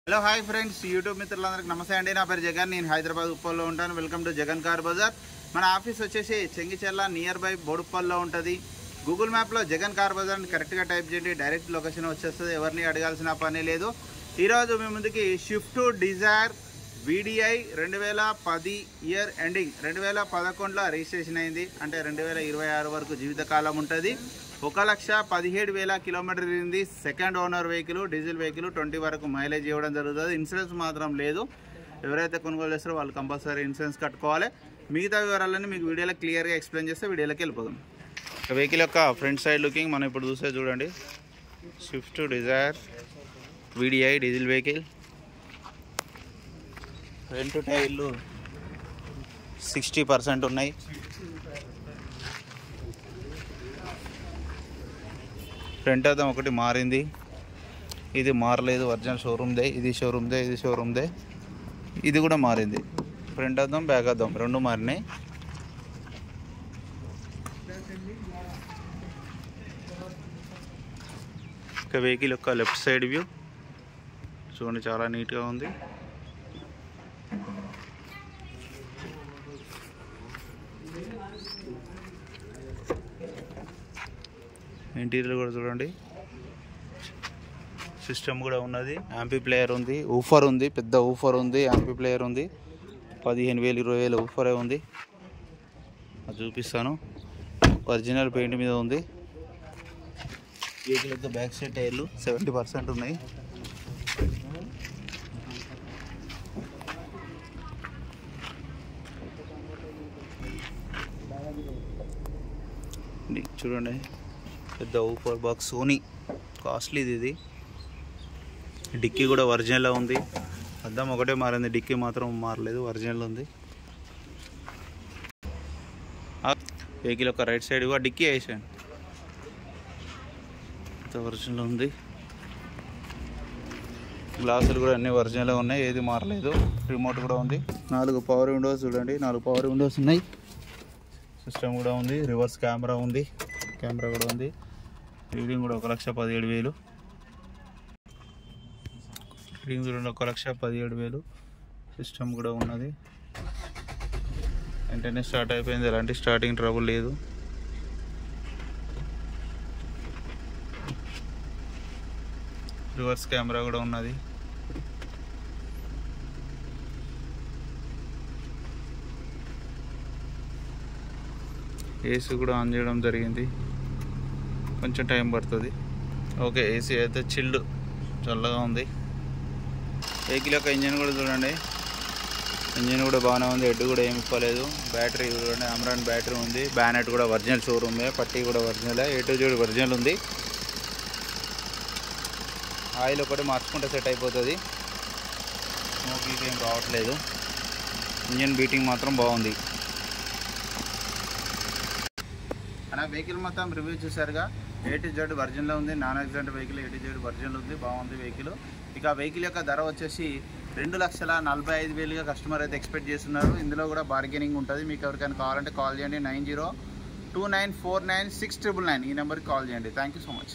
Hello hi friends, YouTube మిత్రులందరికీ నమస్తే అండి. నా పేరు జగన్, నేను హైదరాబాద్ ఉప్పల్లో ఉంటాను. Welcome to Jagan car bazaar. మన ఆఫీస్ వచ్చేసి చెంగిచెర్ల నియర్ బై బోడుప్పల్లో ఉంటుంది. గూగుల్ మ్యాప్లో జగన్ కార్ బజార్ అని కరెక్ట్గా టైప్ చేయండి, డైరెక్ట్ లొకేషన్ వచ్చేస్తుంది. ఎవరిని అడగాల్సిన పని లేదు. ఈరోజు మీ ముందుకి Swift Dzire VDI 2010 year ending 2011లో రిజిస్ట్రేషన్ అయింది. అంటే 2026 వరకు జీవితకాలం ఉంటుంది. 1,17,000 కిలోమీటర్ తిరిగింది. Second owner vehicle, diesel vehicle. 20 వరకు మైలేజ్ ఇవ్వడం జరుగుతుంది. ఇన్సూరెన్స్ మాత్రం లేదు. ఎవరైతే కొనుగోలు చేస్తారో వాళ్ళు కంపల్సరీ ఇన్సూరెన్స్ కట్టుకోవాలి. మిగతా వివరాలన్నీ మీకు వీడియోలో క్లియర్గా ఎక్స్ప్లెయిన్ చేస్తే వీడియోలోకి వెళ్ళిపోదాం. వెహికల్ యొక్క ఫ్రంట్ సైడ్ లుకింగ్ మనం ఇప్పుడు చూసే చూడండి. Swift Dzire VDI diesel vehicle. Front టైర్లు 60% ఉన్నాయి. ఫ్రంట్ అద్దం ఒకటి మారింది, ఇది మారలేదు. ఒరిజినల్ షోరూమ్దే. ఇది షోరూమ్దే, ఇది షోరూమ్దే. ఇది కూడా మారింది. ఫ్రంట్ అద్దం, బ్యాక్ అద్దం రెండు మారినాయి. ఇక వెహికల్ యొక్క లెఫ్ట్ సైడ్ వ్యూ చూడండి, చాలా నీట్గా ఉంది. ఇంటీరియర్ కూడా చూడండి. సిస్టమ్ కూడా ఉన్నది. యాంపీ ప్లేయర్ ఉంది, ఊఫర్ ఉంది, పెద్ద ఊఫర్ ఉంది, యాంపీ ప్లేయర్ ఉంది. 15,000 20,000 ఊఫరే ఉంది. అది చూపిస్తాను. ఒరిజినల్ పెయింట్ మీద ఉంది. వెహికల్ యొక్క బ్యాక్ సైడ్ టైర్లు 70% ఉన్నాయి. చూడండి, పెద్ద ఊఫర్ బాక్స్, సోనీ, కాస్ట్లీది ఇది. డిక్కీ కూడా ఒరిజినల్ ఉంది. అద్దం ఒకటే మారింది, డిక్కీ మాత్రం మారలేదు, ఒరిజినల్ ఉంది. వెహికల్ యొక్క రైట్ సైడ్ కూడా డిక్కీ వేసాను, ఒరిజినల్ ఉంది. గ్లాసులు కూడా అన్నీ ఒరిజినల్ ఉన్నాయి, ఏది మారలేదు. రిమోట్ కూడా ఉంది. 4 పవర్ విండోస్ చూడండి, 4 పవర్ విండోస్ ఉన్నాయి. సిస్టమ్ కూడా ఉంది. రివర్స్ కెమెరా ఉంది, కెమెరా కూడా ఉంది. రీడింగ్ కూడా 1,17,000. రీడింగ్ చూడండి, 1,17,000. సిస్టమ్ కూడా ఉన్నది. వెంటనే స్టార్ట్ అయిపోయింది, ఎలాంటి స్టార్టింగ్ ట్రబుల్ లేదు. రివర్స్ కెమెరా కూడా ఉన్నది. ఏసీ కూడా ఆన్ చేయడం జరిగింది, కొంచెం టైం పడుతుంది. ఓకే, ఏసీ అయితే చిల్డ్, చల్లగా ఉంది. వెహికల్ యొక్క ఇంజిన్ కూడా చూడండి, ఇంజిన్ కూడా బాగానే ఉంది. హెడ్ కూడా ఏమి ఇప్పలేదు. బ్యాటరీ చూడండి, అమ్రాన్ బ్యాటరీ ఉంది. బ్యానెట్ కూడా ఒరిజినల్ షోరూమే, పట్టీ కూడా original, A to Z original ఉంది. ఆయిల్ ఒకటి మార్చుకుంటే సెట్ అయిపోతుంది. స్మోకింగ్ ఏం రావట్లేదు. ఇంజిన్ బీటింగ్ మాత్రం బాగుంది. అలా వెహికల్ మొత్తం రివ్యూ చూసారుగా. A to Z వర్జన్లో ఉంది. Non accident vehicle, A to Z వర్జన్లో ఉంది, బాగుంది వెహికల్. ఇక వెహికల్ యొక్క ధర వచ్చేసి 2,45,000గా కస్టమర్ అయితే ఎక్స్పెక్ట్ చేస్తున్నారు. ఇందులో కూడా బార్గెనింగ్ ఉంటుంది. మీకు ఎవరికైనా కావాలంటే కాల్ చేయండి. 9029496999 ఈ నెంబర్కి కాల్ చేయండి. Thank you so much.